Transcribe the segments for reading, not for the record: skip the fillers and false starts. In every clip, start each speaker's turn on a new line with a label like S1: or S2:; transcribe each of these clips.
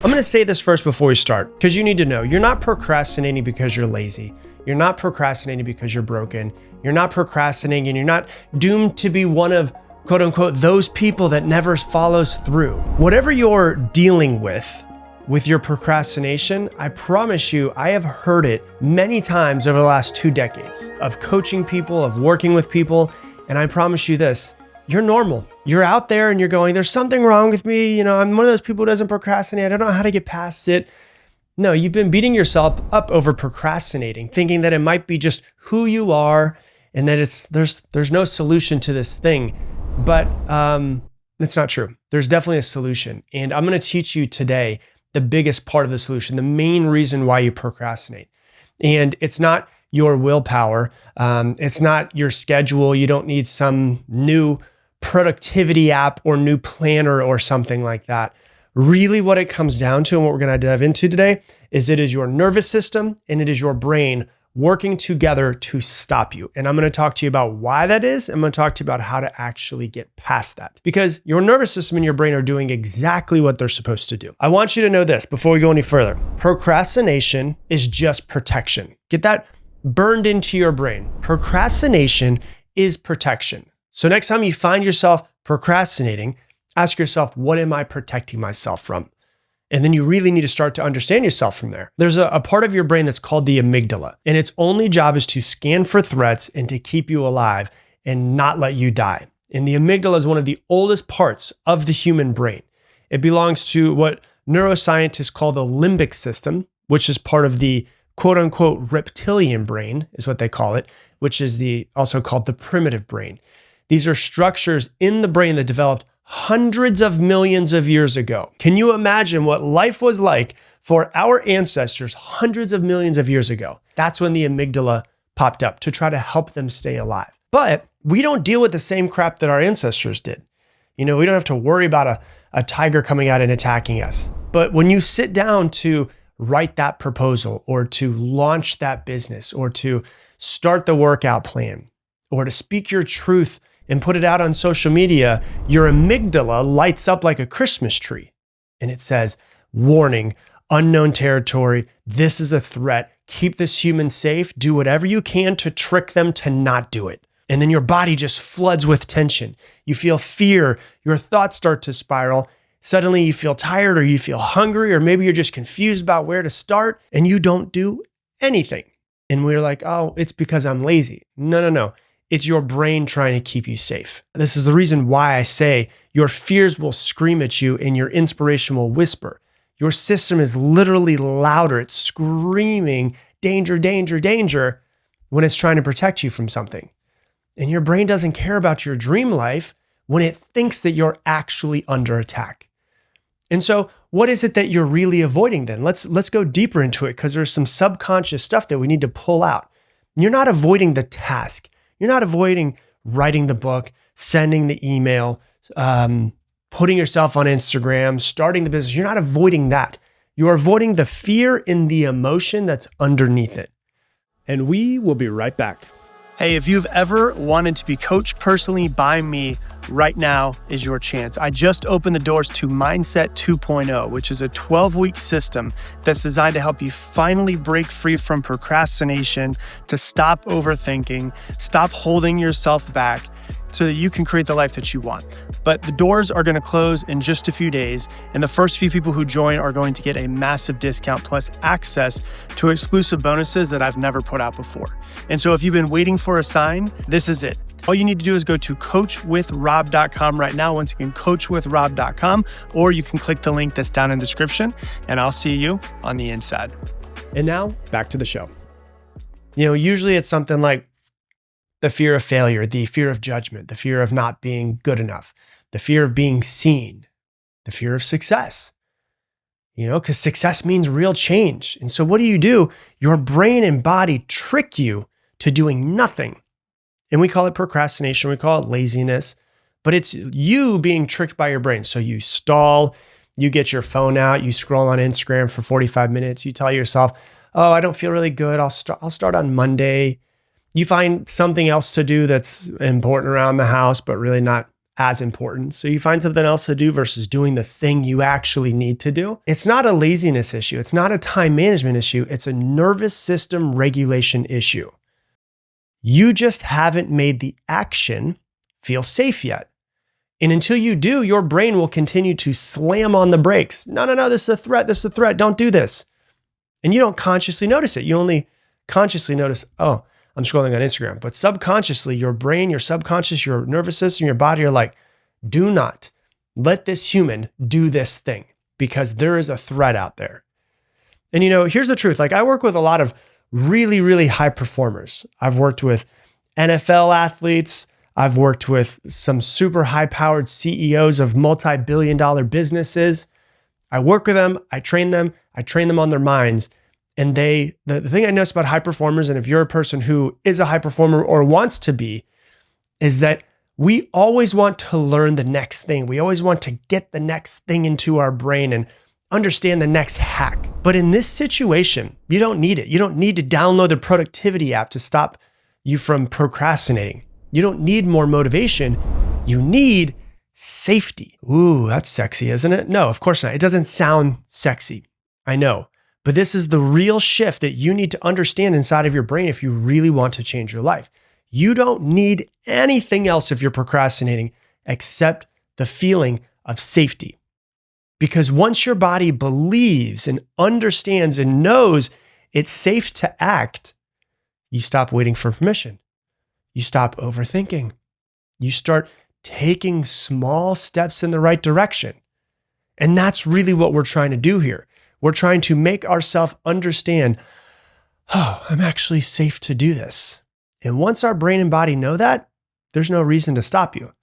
S1: I'm going to say this first before we start, because you need to know you're not procrastinating because you're lazy. You're not procrastinating because you're broken. You're not procrastinating and you're not doomed to be one of quote unquote, those people that never follows through. Whatever you're dealing with your procrastination, I promise you, I have heard it many times over the last 2 decades of coaching people, of working with people. And I promise you this, you're normal. You're out there and you're going, there's something wrong with me. I'm one of those people who doesn't procrastinate. I don't know how to get past it. No, you've been beating yourself up over procrastinating, thinking that it might be just who you are and that there's no solution to this thing. But it's not true. There's definitely a solution. And I'm going to teach you today the biggest part of the solution, the main reason why you procrastinate. And it's not your willpower. It's not your schedule. You don't need some new productivity app or new planner or something like that. Really what it comes down to and what we're going to dive into today is it is your nervous system and it is your brain working together to stop you. And I'm going to talk to you about why that is. I'm going to talk to you about how to actually get past that because your nervous system and your brain are doing exactly what they're supposed to do. I want you to know this before we go any further. Procrastination is just protection. Get that burned into your brain. Procrastination is protection. So next time you find yourself procrastinating, ask yourself, what am I protecting myself from? And then you really need to start to understand yourself from there. There's a part of your brain that's called the amygdala, and its only job is to scan for threats and to keep you alive and not let you die. And the amygdala is one of the oldest parts of the human brain. It belongs to what neuroscientists call the limbic system, which is part of the quote unquote reptilian brain, is what they call it, which is also called the primitive brain. These are structures in the brain that developed hundreds of millions of years ago. Can you imagine what life was like for our ancestors hundreds of millions of years ago? That's when the amygdala popped up to try to help them stay alive. But we don't deal with the same crap that our ancestors did. We don't have to worry about a tiger coming out and attacking us. But when you sit down to write that proposal or to launch that business or to start the workout plan or to speak your truth and put it out on social media, your amygdala lights up like a Christmas tree. And it says, warning, unknown territory, this is a threat, keep this human safe, do whatever you can to trick them to not do it. And then your body just floods with tension. You feel fear, your thoughts start to spiral. Suddenly you feel tired or you feel hungry, or maybe you're just confused about where to start and you don't do anything. And we're like, oh, it's because I'm lazy. No. It's your brain trying to keep you safe. This is the reason why I say your fears will scream at you and your inspiration will whisper. Your system is literally louder. It's screaming, danger, danger, danger, when it's trying to protect you from something. And your brain doesn't care about your dream life when it thinks that you're actually under attack. And so what is it that you're really avoiding then? Let's go deeper into it because there's some subconscious stuff that we need to pull out. You're not avoiding the task. You're not avoiding writing the book, sending the email, putting yourself on Instagram, starting the business. You're not avoiding that. You're avoiding the fear and the emotion that's underneath it. And we will be right back. Hey, if you've ever wanted to be coached personally by me, right now is your chance. I just opened the doors to Mindset 2.0, which is a 12-week system that's designed to help you finally break free from procrastination, to stop overthinking, stop holding yourself back so that you can create the life that you want. But the doors are going to close in just a few days, and the first few people who join are going to get a massive discount plus access to exclusive bonuses that I've never put out before. And so if you've been waiting for a sign, this is it. All you need to do is go to coachwithrob.com right now. Once again, coachwithrob.com, or you can click the link that's down in the description, and I'll see you on the inside. And now back to the show. Usually it's something like the fear of failure, the fear of judgment, the fear of not being good enough, the fear of being seen, the fear of success, because success means real change. And so what do? Your brain and body trick you to doing nothing. And we call it procrastination. We call it laziness, but it's you being tricked by your brain. So you stall, you get your phone out, you scroll on Instagram for 45 minutes. You tell yourself, oh, I don't feel really good. I'll start on Monday. You find something else to do that's important around the house, but really not as important. So you find something else to do versus doing the thing you actually need to do. It's not a laziness issue. It's not a time management issue. It's a nervous system regulation issue. You just haven't made the action feel safe yet. And until you do, your brain will continue to slam on the brakes. No, this is a threat. This is a threat. Don't do this. And you don't consciously notice it. You only consciously notice, oh, I'm scrolling on Instagram. But subconsciously, your brain, your subconscious, your nervous system, your body are like, do not let this human do this thing because there is a threat out there. And here's the truth. Like, I work with a lot of really, really high performers. I've worked with NFL athletes. I've worked with some super high-powered CEOs of multi-billion-dollar businesses. I work with them. I train them on their minds. And the thing I notice about high performers, and if you're a person who is a high performer or wants to be, is that we always want to learn the next thing. We always want to get the next thing into our brain and understand the next hack. But in this situation, you don't need it. You don't need to download the productivity app to stop you from procrastinating. You don't need more motivation. You need safety. Ooh, that's sexy, isn't it? No, of course not. It doesn't sound sexy. I know. But this is the real shift that you need to understand inside of your brain if you really want to change your life. You don't need anything else if you're procrastinating except the feeling of safety. Because once your body believes and understands and knows it's safe to act, you stop waiting for permission. You stop overthinking. You start taking small steps in the right direction. And that's really what we're trying to do here. We're trying to make ourselves understand, oh, I'm actually safe to do this. And once our brain and body know that, there's no reason to stop you.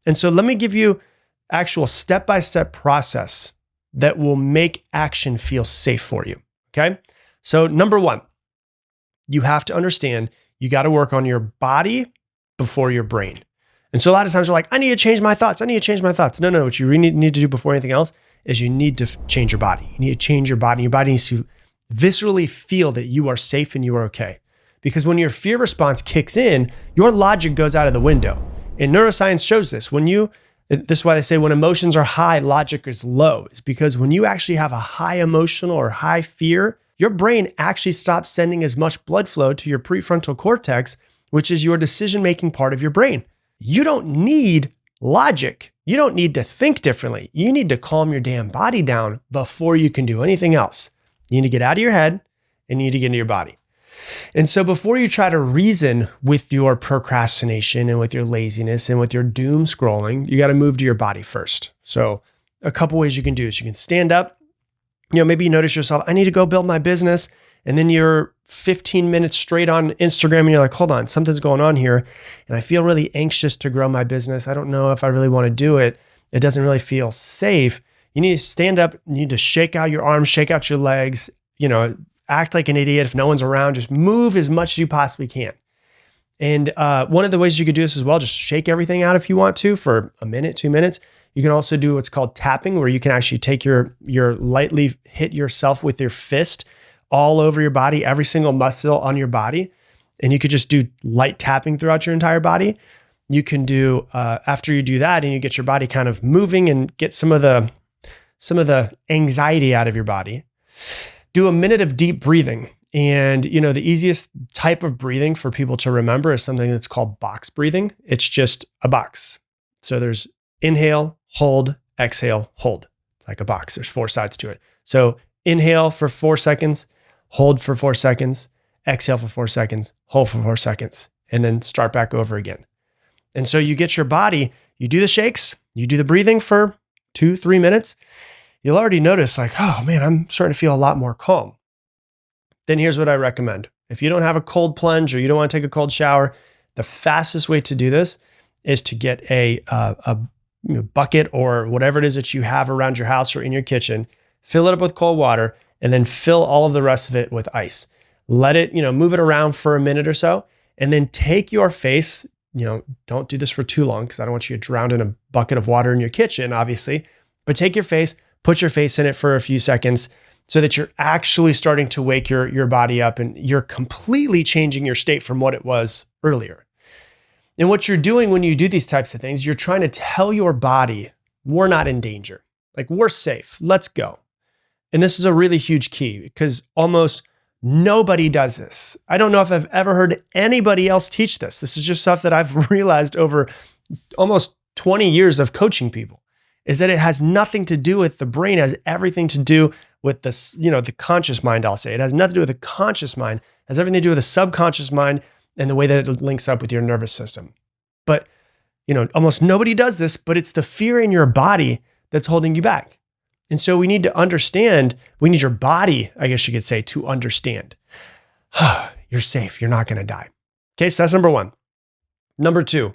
S1: And so let me give you actual step-by-step process that will make action feel safe for you. Okay. So number one, you have to understand you got to work on your body before your brain. And so a lot of times we're like, I need to change my thoughts. No. What you really need to do before anything else is you need to change your body. You need to change your body. Your body needs to viscerally feel that you are safe and you are okay. Because when your fear response kicks in, your logic goes out of the window. And neuroscience shows this. This is why they say when emotions are high, logic is low. It's because when you actually have a high emotional or high fear, your brain actually stops sending as much blood flow to your prefrontal cortex, which is your decision-making part of your brain. You don't need logic. You don't need to think differently. You need to calm your damn body down before you can do anything else. You need to get out of your head and you need to get into your body. And so before you try to reason with your procrastination and with your laziness and with your doom scrolling, you got to move to your body first. So a couple ways you can do is you can stand up. Maybe you notice yourself, I need to go build my business. And then you're 15 minutes straight on Instagram and you're like, hold on, something's going on here. And I feel really anxious to grow my business. I don't know if I really want to do it. It doesn't really feel safe. You need to stand up. You need to shake out your arms, shake out your legs, act like an idiot. If no one's around, just move as much as you possibly can. And one of the ways you could do this as well, just shake everything out if you want to for a minute, 2 minutes. You can also do what's called tapping, where you can actually take your lightly hit yourself with your fist all over your body, every single muscle on your body. And you could just do light tapping throughout your entire body. You can do, after you do that and you get your body kind of moving and get some of the anxiety out of your body, do a minute of deep breathing. And, the easiest type of breathing for people to remember is something that's called box breathing. It's just a box. So there's inhale, hold, exhale, hold. It's like a box. There's 4 sides to it. So inhale for 4 seconds, hold for 4 seconds, exhale for 4 seconds, hold for 4 seconds, and then start back over again. And so you get your body, you do the shakes, you do the breathing for 2-3 minutes. You'll already notice like, oh man, I'm starting to feel a lot more calm. Then here's what I recommend. If you don't have a cold plunge or you don't want to take a cold shower, the fastest way to do this is to get a bucket or whatever it is that you have around your house or in your kitchen, fill it up with cold water, and then fill all of the rest of it with ice. Let it, move it around for a minute or so, and then take your face, don't do this for too long because I don't want you to drown in a bucket of water in your kitchen, obviously, but take your face, put your face in it for a few seconds so that you're actually starting to wake your body up and you're completely changing your state from what it was earlier. And what you're doing when you do these types of things, you're trying to tell your body, we're not in danger. Like, we're safe. Let's go. And this is a really huge key because almost nobody does this. I don't know if I've ever heard anybody else teach this. This is just stuff that I've realized over almost 20 years of coaching people, is that it has nothing to do with the brain. It has everything to do with the conscious mind, I'll say. It has nothing to do with the conscious mind. It has everything to do with the subconscious mind and the way that it links up with your nervous system. But, almost nobody does this, but it's the fear in your body that's holding you back. And so we need to understand, we need your body, I guess you could say, to understand. You're safe. You're not going to die. Okay, so that's number one. Number two,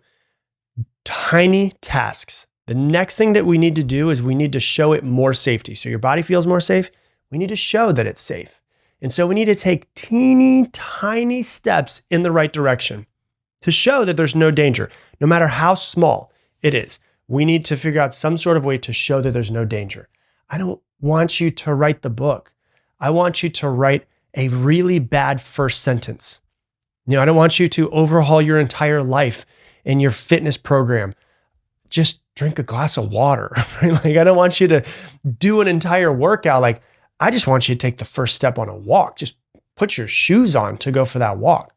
S1: tiny tasks. The next thing that we need to do is we need to show it more safety. So your body feels more safe. We need to show that it's safe. And so we need to take teeny tiny steps in the right direction to show that there's no danger, no matter how small it is. We need to figure out some sort of way to show that there's no danger. I don't want you to write the book. I want you to write a really bad first sentence. I don't want you to overhaul your entire life and your fitness program. Just drink a glass of water. Right? Like, I don't want you to do an entire workout. Like, I just want you to take the first step on a walk. Just put your shoes on to go for that walk.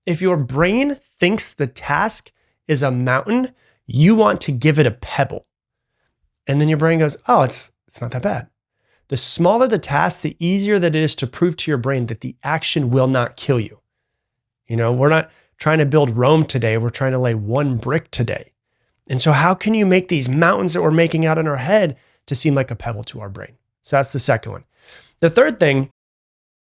S1: If your brain thinks the task is a mountain, you want to give it a pebble. And then your brain goes, oh, it's not that bad. The smaller the task, the easier that it is to prove to your brain that the action will not kill you. We're not trying to build Rome today. We're trying to lay one brick today. And so how can you make these mountains that we're making out in our head to seem like a pebble to our brain? So that's the second one. The third thing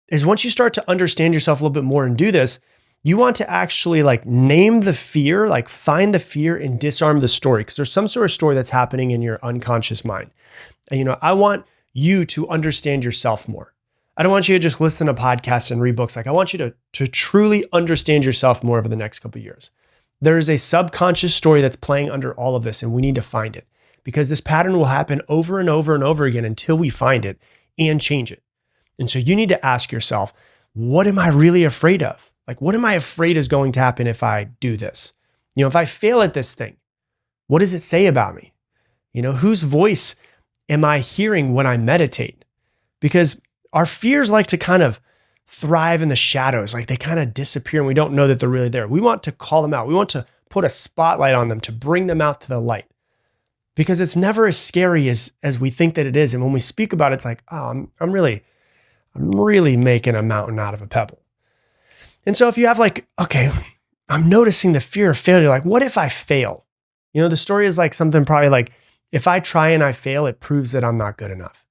S1: is, once you start to understand yourself a little bit more and do this, you want to actually name the fear, find the fear and disarm the story, because there's some sort of story that's happening in your unconscious mind. And I want you to understand yourself more. I don't want you to just listen to podcasts and read books. I want you to truly understand yourself more over the next couple of years. There is a subconscious story that's playing under all of this, and we need to find it, because this pattern will happen over and over and over again until we find it and change it. And so you need to ask yourself, what am I really afraid of? What am I afraid is going to happen if I do this? If I fail at this thing, what does it say about me? Whose voice am I hearing when I meditate? Because our fears like to kind of thrive in the shadows. They kind of disappear and we don't know that they're really there. We want to call them out. We want to put a spotlight on them to bring them out to the light, because it's never as scary as we think that it is. And when we speak about it, it's like, oh, I'm really making a mountain out of a pebble. And so if you have okay, I'm noticing the fear of failure. What if I fail? The story is something probably if I try and I fail, it proves that I'm not good enough.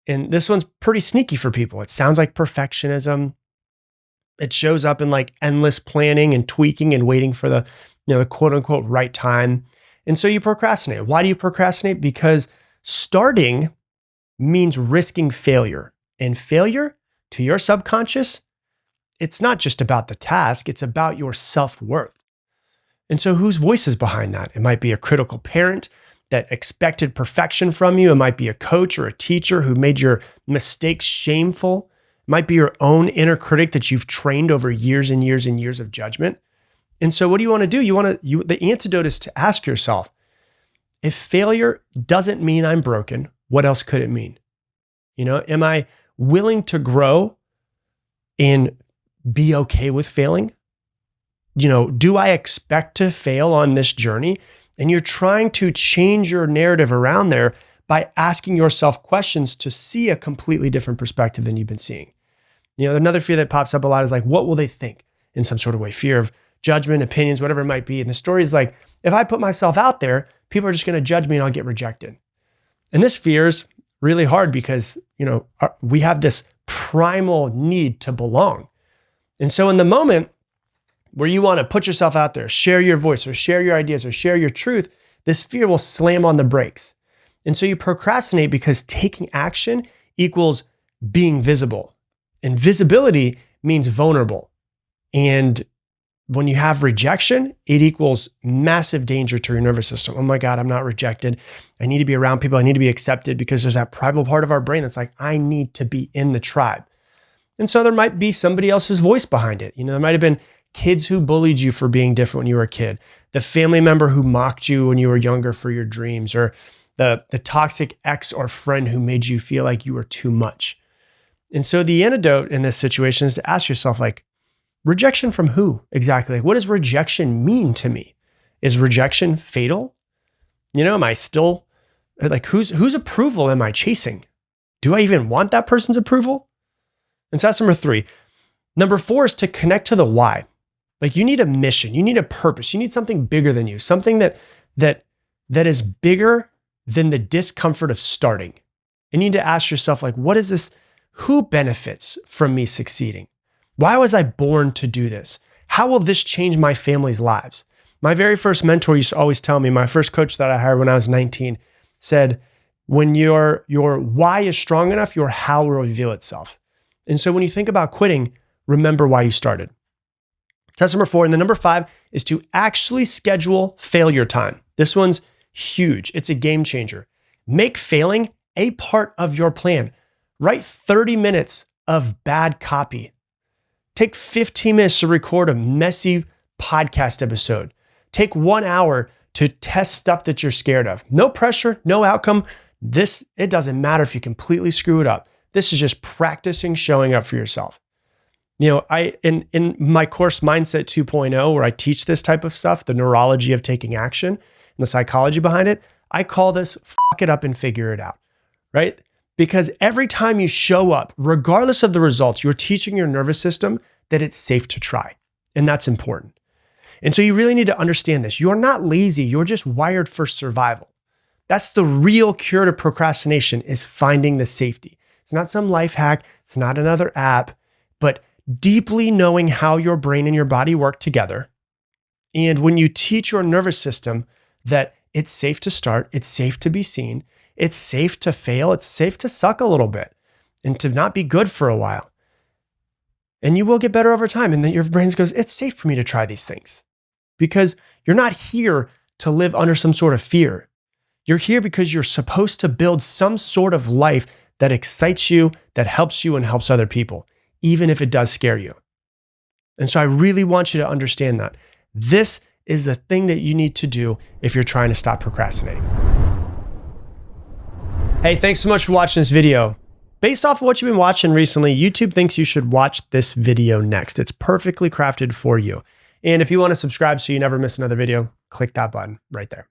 S1: And this one's pretty sneaky for people. It sounds like perfectionism. It shows up in endless planning and tweaking and waiting for the quote unquote right time. And so you procrastinate. Why do you procrastinate? Because starting means risking failure. And failure, to your subconscious, it's not just about the task, it's about your self-worth. And so whose voice is behind that? It might be a critical parent that expected perfection from you. It might be a coach or a teacher who made your mistakes shameful. It might be your own inner critic that you've trained over years and years and years of judgment. And so what do you want to do? The antidote is to ask yourself, if failure doesn't mean I'm broken, what else could it mean? Am I willing to grow and be okay with failing? Do I expect to fail on this journey? And you're trying to change your narrative around there by asking yourself questions to see a completely different perspective than you've been seeing. Another fear that pops up a lot is what will they think, in some sort of way? Fear of judgment, opinions, whatever it might be. And the story is if I put myself out there, people are just going to judge me and I'll get rejected. And this fear is really hard because, we have this primal need to belong. And so in the moment where you want to put yourself out there, share your voice or share your ideas or share your truth, this fear will slam on the brakes. And so you procrastinate because taking action equals being visible. And visibility means vulnerable. And when you have rejection, it equals massive danger to your nervous system. Oh my God, I'm not rejected. I need to be around people. I need to be accepted, because there's that primal part of our brain that's I need to be in the tribe. And so there might be somebody else's voice behind it. There might have been kids who bullied you for being different when you were a kid, the family member who mocked you when you were younger for your dreams, or the toxic ex or friend who made you feel like you were too much. And so the antidote in this situation is to ask yourself, like, rejection from who exactly? Like, what does rejection mean to me? Is rejection fatal? Am I still, like, whose approval am I chasing? Do I even want that person's approval? And so that's number 3. Number 4 is to connect to the why. Like, you need a mission, you need a purpose, you need something bigger than you, something that is bigger than the discomfort of starting. You need to ask yourself, like, what is this? Who benefits from me succeeding? Why was I born to do this? How will this change my family's lives? My very first mentor used to always tell me, my first coach that I hired when I was 19 said, when your why is strong enough, your how will reveal itself. And so when you think about quitting, remember why you started. That's number 4. And the number 5 is to actually schedule failure time. This one's huge. It's a game changer. Make failing a part of your plan. Write 30 minutes of bad copy. Take 15 minutes to record a messy podcast episode. Take 1 hour to test stuff that you're scared of. No pressure, no outcome. It doesn't matter if you completely screw it up. This is just practicing showing up for yourself. In my course Mindset 2.0, where I teach this type of stuff, the neurology of taking action and the psychology behind it, I call this fuck it up and figure it out, right? Because every time you show up, regardless of the results, you're teaching your nervous system that it's safe to try. And that's important. And so you really need to understand this. You're not lazy. You're just wired for survival. That's the real cure to procrastination, is finding the safety. It's not some life hack. It's not another app, but deeply knowing how your brain and your body work together. And when you teach your nervous system that it's safe to start, it's safe to be seen, it's safe to fail, it's safe to suck a little bit and to not be good for a while. And you will get better over time. And then your brain goes, it's safe for me to try these things, because you're not here to live under some sort of fear. You're here because you're supposed to build some sort of life that excites you, that helps you and helps other people, even if it does scare you. And so I really want you to understand that this is the thing that you need to do if you're trying to stop procrastinating. Hey, thanks so much for watching this video. Based off of what you've been watching recently, YouTube thinks you should watch this video next. It's perfectly crafted for you. And if you want to subscribe so you never miss another video, click that button right there.